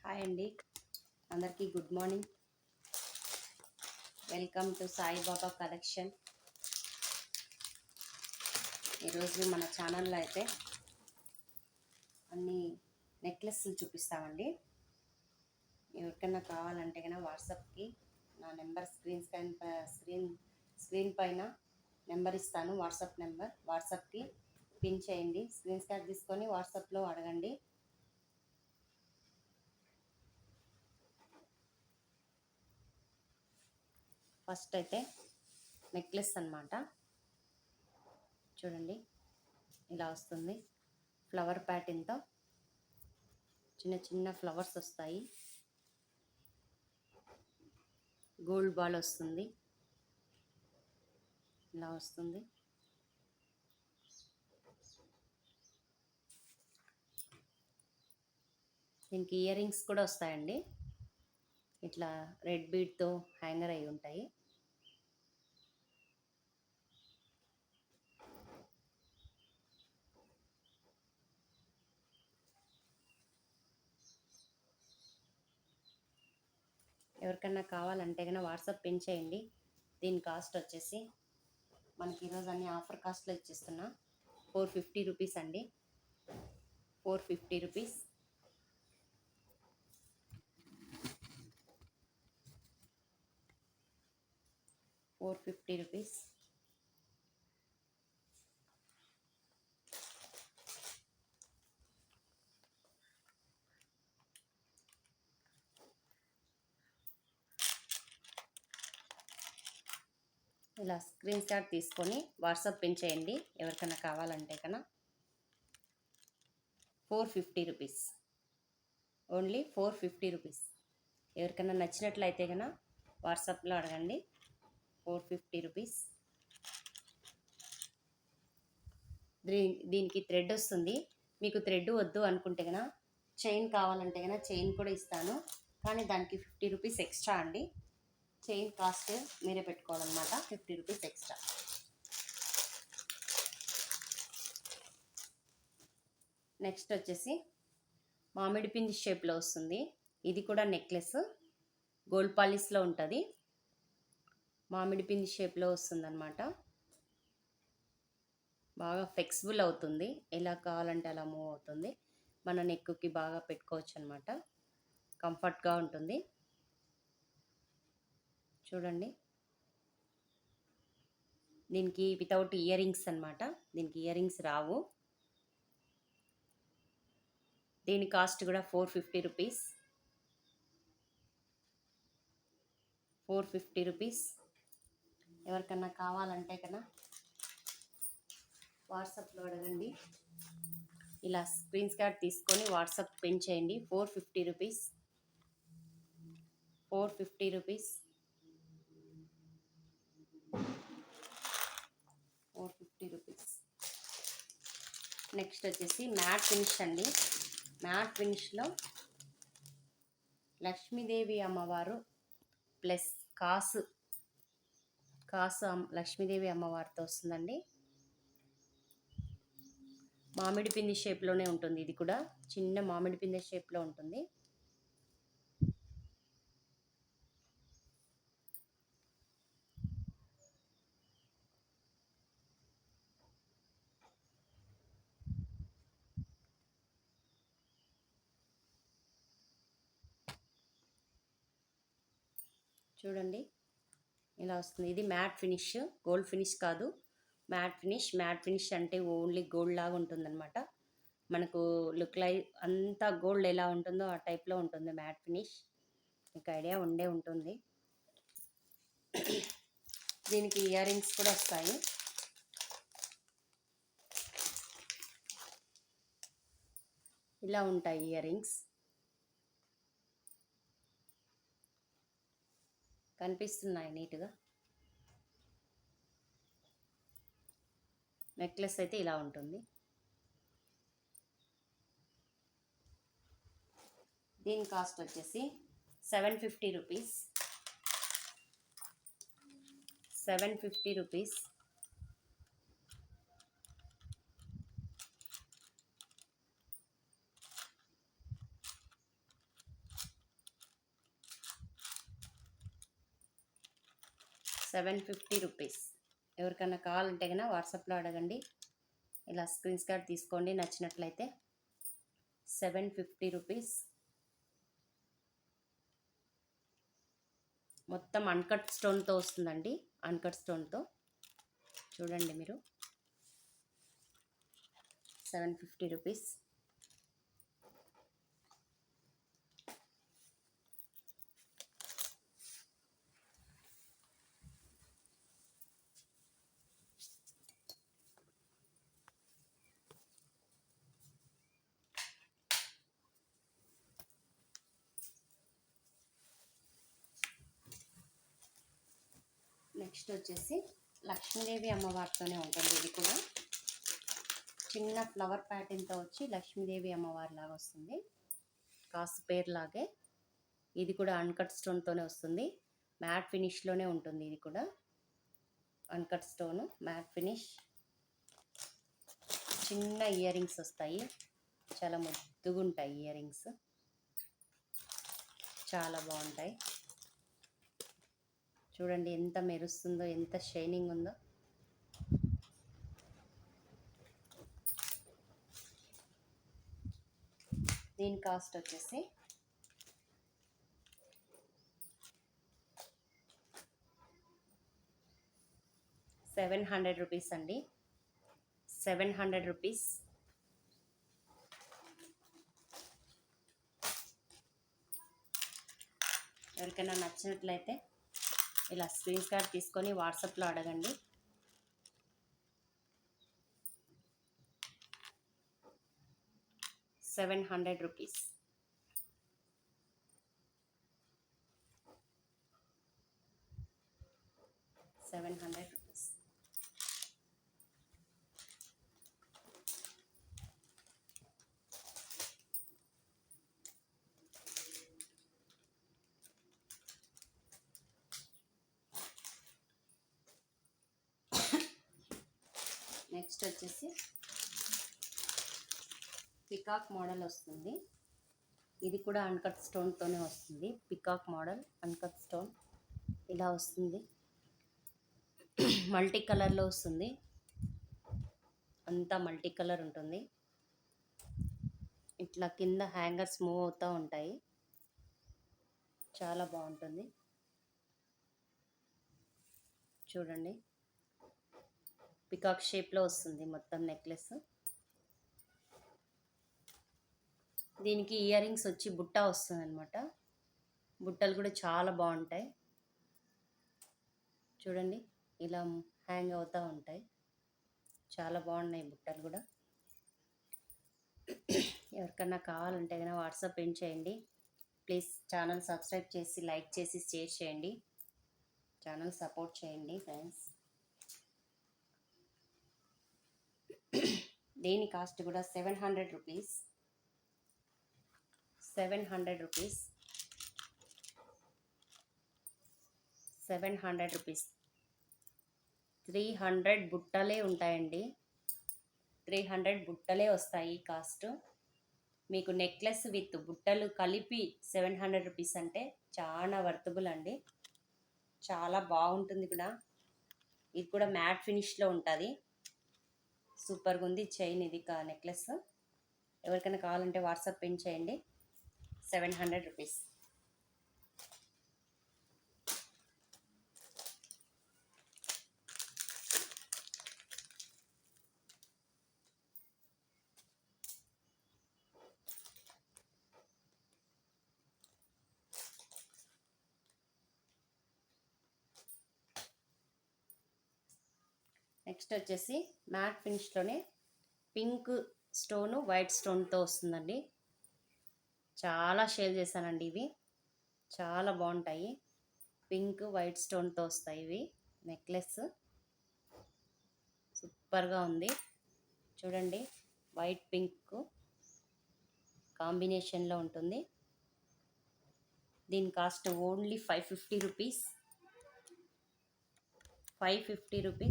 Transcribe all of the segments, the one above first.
Hi అండి, అందరికీ good morning. Welcome to Saibaba collection. ఈరోజు మన ఛానల్లో అయితే అన్ని నెక్లెస్లు చూపిస్తామండి. ఎవరికైనా కావాలంటే కన్నా వాట్సాప్కి నా నెంబర్ స్క్రీన్ పైన నెంబర్ ఇస్తాను. వాట్సాప్ నెంబర్ వాట్సాప్కి పిన్ చేయండి. స్క్రీన్ షాట్ తీసుకొని వాట్సాప్లో అడగండి. ఫస్ట్ అయితే నెక్లెస్ అన్నమాట. చూడండి, ఇలా వస్తుంది. ఫ్లవర్ ప్యాటర్న్తో చిన్న చిన్న ఫ్లవర్స్ వస్తాయి. గోల్డ్ బాల్ వస్తుంది, ఇలా వస్తుంది. దీనికి ఇయర్ రింగ్స్ కూడా వస్తాయండి. ఇట్లా రెడ్ బీడ్తో హ్యాంగర్ అయి ఉంటాయి. ఎవరికన్నా కావాలంటే కన్నా వాట్సాప్ పిన్ చేయండి. దీని కాస్ట్ వచ్చేసి మనకి ఈరోజు అన్ని ఆఫర్ కాస్ట్లో ఇచ్చేస్తున్నా. 450 రూపీస్ అండి. 450 రూపీస్. ఇలా స్క్రీన్ షాట్ తీసుకొని వాట్సాప్ పిన్ చేయండి. ఎవరికైనా కావాలంటే కన్నా 450 రూపీస్, ఓన్లీ 450 రూపీస్. ఎవరికైనా నచ్చినట్లయితే కన్నా వాట్సాప్లో అడగండి. 450 రూపీస్. దీనికి థ్రెడ్ వస్తుంది. మీకు థ్రెడ్ వద్దు అనుకుంటే కన్నా చైన్ కావాలంటే కన్నా చైన్ కూడా ఇస్తాను, కానీ దానికి 50 రూపీస్ ఎక్స్ట్రా అండి. చైన్ కాస్ట్ మీరే పెట్టుకోవాలన్నమాట. 50 రూపీస్ ఎక్స్ట్రా. నెక్స్ట్ వచ్చేసి మామిడి పిండి షేప్లో వస్తుంది. ఇది కూడా నెక్లెస్, గోల్డ్ పాలిష్లో ఉంటుంది. మామిడి పిండి షేప్లో వస్తుందన్నమాట. బాగా ఫ్లెక్సిబుల్ అవుతుంది. ఎలా కావాలంటే అలా మూవ్ అవుతుంది. మన నెక్కి బాగా పెట్టుకోవచ్చు అనమాట. కంఫర్ట్గా ఉంటుంది. చూడండి, దీనికి వితౌట్ ఇయర్ రింగ్స్ అనమాట. దీనికి ఇయర్ రింగ్స్ రావు. దీని కాస్ట్ కూడా 450 రూపీస్. 450 రూపీస్. ఎవరికన్నా కావాలంటే కన్నా వాట్సాప్లో అడగండి. ఇలా స్క్రీన్ షాట్ తీసుకొని వాట్సాప్ పిన్ చేయండి. 450 రూపీస్. 450 రూపీస్. 450 రూపీస్. నెక్స్ట్ వచ్చేసి మ్యాట్ ఫినిష్ అండి. మ్యాట్ ఫినిష్లో లక్ష్మీదేవి అమ్మవారు ప్లస్ కాసు లక్ష్మీదేవి అమ్మవారితో వస్తుందండి. మామిడి పిండి షేప్లోనే ఉంటుంది. ఇది కూడా చిన్న మామిడి పిండి షేప్లో ఉంటుంది. చూడండి, ఇలా వస్తుంది. ఇది మ్యాట్ ఫినిష్, గోల్డ్ ఫినిష్ కాదు, మ్యాట్ ఫినిష్. మ్యాట్ ఫినిష్ అంటే ఓన్లీ గోల్డ్ లాగా ఉంటుందన్నమాట. మనకు లుక్ లైక్ అంతా గోల్డ్ ఎలా ఉంటుందో ఆ టైప్లో ఉంటుంది మ్యాట్ ఫినిష్. మీకు ఐడియా ఉండే ఉంటుంది. దీనికి ఇయర్ రింగ్స్ కూడా వస్తాయి. ఇలా ఉంటాయి ఇయర్ రింగ్స్. కనిపిస్తున్నాయి నీట్గా. నెక్లెస్ అయితే ఇలా ఉంటుంది. దీని కాస్ట్ వచ్చేసి 750 రూపీస్. 750 రూపీస్. రూ. 750. ఎవరికైనా కావాలంటే కన్నా వాట్సాప్లో అడగండి. ఇలా స్క్రీన్ షాట్ తీసుకోండి నచ్చినట్లయితే. 750 రూపీస్. మొత్తం అన్కట్ స్టోన్తో వస్తుందండి. అన్కట్ స్టోన్తో చూడండి మీరు. 750 రూపీస్. నెక్స్ట్ వచ్చేసి లక్ష్మీదేవి అమ్మవారితోనే ఉంటుంది. ఇది కూడా చిన్న ఫ్లవర్ ప్యాటర్న్తో వచ్చి లక్ష్మీదేవి అమ్మవారి లాగా వస్తుంది. కాసు పేరు లాగే. ఇది కూడా అన్కట్ స్టోన్తోనే వస్తుంది. మ్యాట్ ఫినిష్లోనే ఉంటుంది. ఇది కూడా అన్కట్ స్టోను, మ్యాట్ ఫినిష్. చిన్న ఇయర్ రింగ్స్ వస్తాయి. చాలా ముద్దుగా ఉంటాయి ఇయర్ రింగ్స్. చాలా బాగుంటాయి. చూడండి ఎంత మెరుస్తుందో, ఎంత షైనింగ్ ఉందో. దీని కాస్ట్ వచ్చేసి ₹700 అండి. 700 రూపీస్. ఎవరికైనా నచ్చినట్లయితే ఇలా స్క్రీన్ షాట్ తీసుకొని వాట్సాప్లో అడగండి. ₹700. ₹700. నెక్స్ట్ వచ్చేసి పికాక్ మోడల్ వస్తుంది. ఇది కూడా అన్కట్ స్టోన్తోనే వస్తుంది. పికాక్ మోడల్ అన్కట్ స్టోన్ ఇలా వస్తుంది. మల్టీ కలర్లో వస్తుంది. అంతా మల్టీ కలర్ ఉంటుంది. ఇట్లా కింద హ్యాంగర్స్ మూవ్ అవుతూ ఉంటాయి. చాలా బాగుంటుంది. చూడండి పికాక్ షేప్లో వస్తుంది మొత్తం నెక్లెస్. దీనికి ఇయర్ రింగ్స్ వచ్చి బుట్ట వస్తుంది అనమాట. బుట్టలు కూడా చాలా బాగుంటాయి. చూడండి ఇలా హ్యాంగ్ అవుతూ ఉంటాయి. చాలా బాగున్నాయి బుట్టలు కూడా. ఎవరికన్నా కావాలంటే కనుక వాట్సాప్ సెండ్ చేయండి. ప్లీజ్ ఛానల్ సబ్స్క్రైబ్ చేసి లైక్ చేసి షేర్ చేయండి. ఛానల్ సపోర్ట్ చేయండి ఫ్రెండ్స్. దీని కాస్ట్ కూడా ₹700. ₹700. ₹700. 300 బుట్టలే ఉంటాయండి. 300 బుట్టలే వస్తాయి కాస్ట్. మీకు నెక్లెస్ విత్ బుట్టలు కలిపి ₹700 అంటే చాలా వర్తబుల్ అండి. చాలా బాగుంటుంది కూడా. ఇది కూడా మ్యాట్ ఫినిష్లో ఉంటుంది. సూపర్గా ఉంది చైన్. ఇది నెక్లెస్ ఎవరికైనా కావాలంటే వాట్సాప్ పిన్ చేయండి. ₹700. నెక్స్ట్ వచ్చేసి మ్యాట్ ఫినిష్లోనే పింక్ స్టోను వైట్ స్టోన్తో వస్తుందండి. చాలా షేర్ చేశానండి. ఇవి చాలా బాగుంటాయి. పింక్ వైట్ స్టోన్తో వస్తాయి ఇవి నెక్లెస్. సూపర్గా ఉంది. చూడండి వైట్ పింక్ కాంబినేషన్లో ఉంటుంది. దీని కాస్ట్ ఓన్లీ ₹550. ₹550.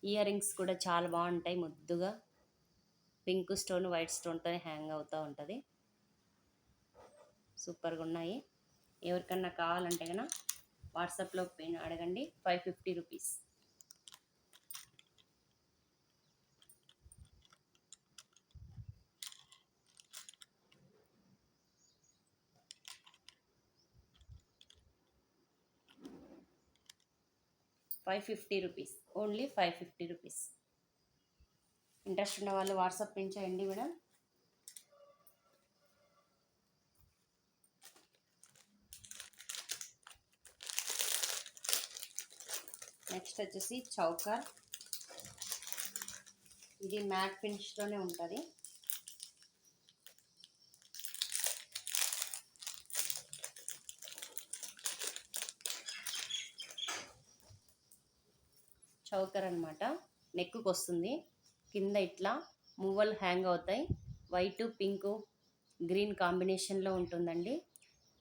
ఇయర్ రింగ్స్ కూడా చాలా బాగుంటాయి ముద్దుగా. పింక్ స్టోన్ వైట్ స్టోన్తో హ్యాంగ్ అవుతూ ఉంటుంది. సూపర్గా ఉన్నాయి. ఎవరికన్నా కావాలంటే కన్నా వాట్సాప్లో అడగండి. 550 రూపీస్. ₹550, only 550 rupees. ఇంట్రెస్ట్ ఉన్న వాళ్ళు వాట్సాప్ పిన్ చేయండి మేడం. నెక్స్ట్ వచ్చేసి చౌకర్. ఇది మ్యాట్ ఫినిష్లోనే ఉంటుంది. చౌకర్ అనమాట. నెక్కు వస్తుంది. కింద ఇట్లా మువ్వలు హ్యాంగ్ అవుతాయి. వైటు పింకు గ్రీన్ కాంబినేషన్లో ఉంటుందండి.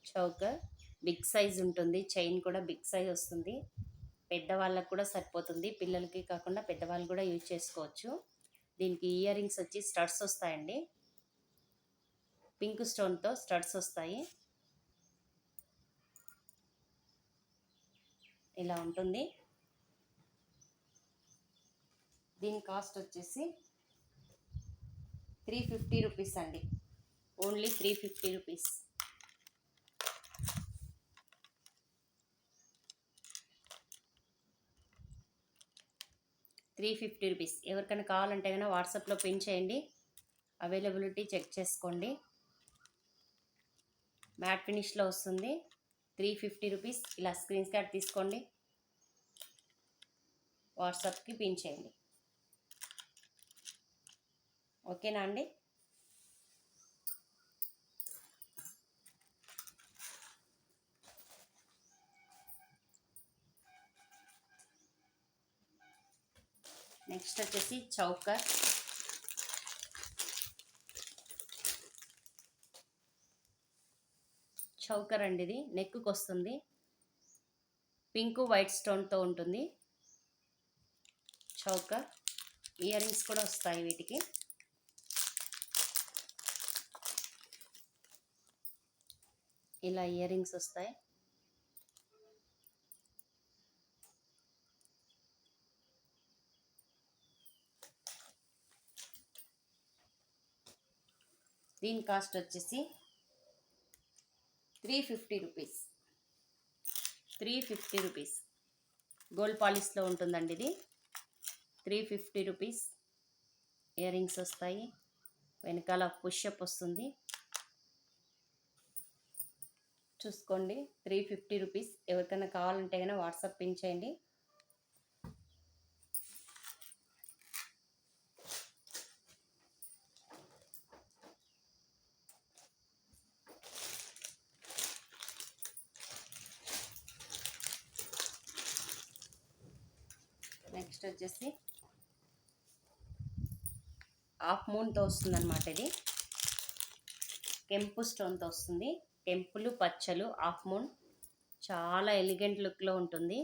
చౌకర్ బిగ్ సైజ్ ఉంటుంది. చైన్ కూడా బిగ్ సైజ్ వస్తుంది. పెద్దవాళ్ళకు కూడా సరిపోతుంది. పిల్లలకి కాకుండా పెద్దవాళ్ళు కూడా యూజ్ చేసుకోవచ్చు. దీనికి ఇయర్ రింగ్స్ వచ్చి స్టడ్స్ వస్తాయండి. పింక్ స్టోన్తో స్టడ్స్ వస్తాయి. ఇలా ఉంటుంది. దీని కాస్ట్ వచ్చేసి 350 రూపీస్ అండి. Only 350 rupees. ₹350. ఎవరికైనా కావాలంటే కనుక వాట్సాప్లో పిన్ చేయండి. అవైలబిలిటీ చెక్ చేసుకోండి. మ్యాట్ ఫినిష్లో వస్తుంది. 350 రూపీస్. ఇలా స్క్రీన్ షాట్ తీసుకోండి, వాట్సాప్కి పిన్ చేయండి. ఓకేనా అండి? నెక్స్ట్ వచ్చేసి చౌకర్. చౌకర్ అండి. ఇది నెక్కు వస్తుంది. పింక్ వైట్ స్టోన్తో ఉంటుంది చౌకర్. ఇయర్ రింగ్స్ కూడా వస్తాయి వీటికి. ఇలా ఇయర్ రింగ్స్ వస్తాయి. దీని కాస్ట్ వచ్చేసి 350 రూపీస్. 350 రూపీస్. గోల్డ్ పాలిష్లో ఉంటుందండి ఇది. 350 రూపీస్. ఇయర్ రింగ్స్ వస్తాయి. వెనకాల పుషప్ వస్తుంది. చూసుకోండి. 350 రూపీస్. ఎవరికైనా కావాలంటే కనుక వాట్సాప్ పిన్ చేయండి. నెక్స్ట్ వచ్చేసి హాఫ్ మూన్తో వస్తుంది అనమాట. ఇది కెంపు స్టోన్తో వస్తుంది. కెంపులు పచ్చలు హాఫ్ మూన్. చాలా ఎలిగెంట్ లుక్లో ఉంటుంది.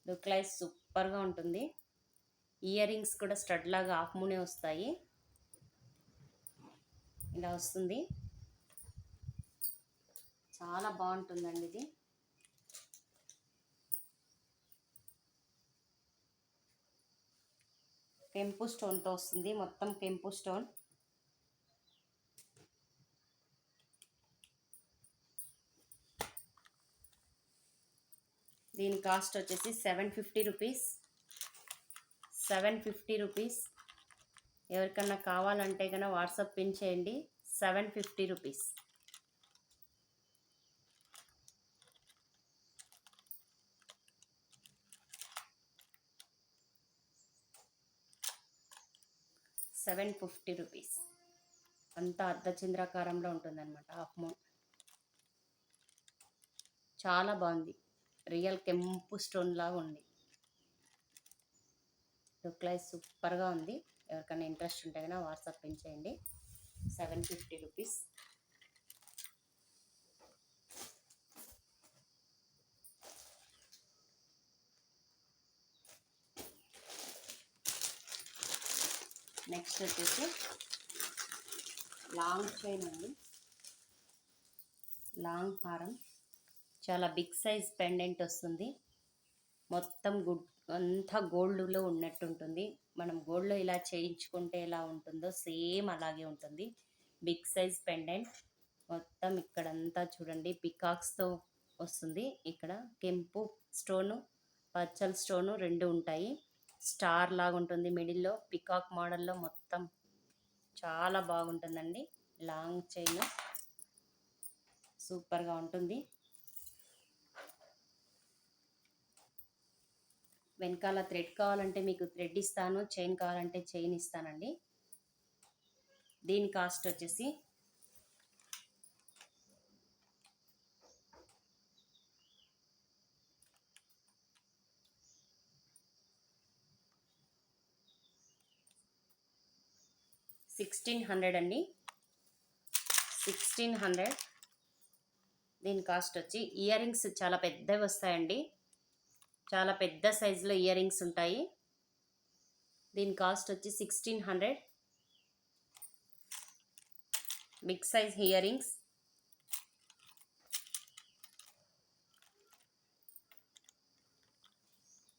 లుక్ లైజ్ సూపర్గా ఉంటుంది. ఇయర్ రింగ్స్ కూడా స్టడ్ లాగా హాఫ్ మూనే వస్తాయి. ఇలా వస్తుంది. చాలా బాగుంటుందండి ఇది. కెంపు స్టోన్తో వస్తుంది. మొత్తం కెంపు స్టోన్. దీని కాస్ట్ వచ్చేసి 750 రూపీస్. 750 రూపీస్. ఎవరికన్నా కావాలంటే కనుక వాట్సాప్ పిన్ చేయండి. 750 రూపీస్. ₹750. అంతా అర్ధచంద్రాకారంలో ఉంటుందన్నమాట హాఫ్ మూన్. చాలా బాగుంది. రియల్ కెంపు స్టోన్ లాగా ఉంది. లుక్ లైజ్ సూపర్గా ఉంది. ఎవరికైనా ఇంట్రెస్ట్ ఉంటే కనుక వాట్సాప్ పిన్ చేయండి. 750 రూపీస్. నెక్స్ట్ వచ్చేసి లాంగ్ చైన్ అండి. లాంగ్ హారం. చాలా బిగ్ సైజ్ పెండెంట్ వస్తుంది. మొత్తం అంతా గోల్డ్లో ఉన్నట్టు ఉంటుంది. మనం గోల్డ్లో ఇలా చేయించుకుంటే ఎలా ఉంటుందో సేమ్ అలాగే ఉంటుంది. బిగ్ సైజ్ పెండెంట్ మొత్తం ఇక్కడంతా చూడండి పికాక్స్తో వస్తుంది. ఇక్కడ కెంపు స్టోను, పచ్చల్ స్టోను రెండు ఉంటాయి. స్టార్ లాగా ఉంటుంది మిడిల్లో, పికాక్ మోడల్లో మొత్తం చాలా బాగుంటుందండి. లాంగ్ చైన్ సూపర్గా ఉంటుంది. వెనకాల థ్రెడ్ కావాలంటే మీకు థ్రెడ్ ఇస్తాను, చైన్ కావాలంటే చైన్ ఇస్తానండి. దీని కాస్ట్ వచ్చేసి $1600 అండి. 1600. దీని కాస్ట్ వచ్చి ఇయర్ రింగ్స్ చాలా పెద్దవి వస్తాయండి. చాలా పెద్ద సైజులో ఇయర్ రింగ్స్ ఉంటాయి. దీని కాస్ట్ వచ్చి 1600. Big size ear rings.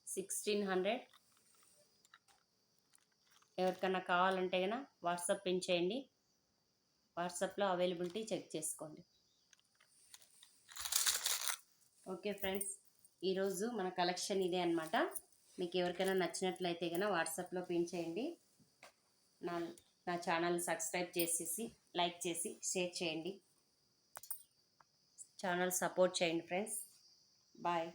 $1600. ఎవరికన్నా కావాలంటే కనుక వాట్సాప్ పిన్ చేయండి. వాట్సాప్లో అవైలబిలిటీ చెక్ చేసుకోండి. ఓకే ఫ్రెండ్స్, ఈరోజు మన కలెక్షన్ ఇదే అనమాట. మీకు ఎవరికైనా నచ్చినట్లయితే కనుక వాట్సాప్లో పిన్ చేయండి. నా ఛానల్ సబ్స్క్రైబ్ చేసేసి లైక్ చేసి షేర్ చేయండి. ఛానల్ సపోర్ట్ చేయండి ఫ్రెండ్స్. బాయ్.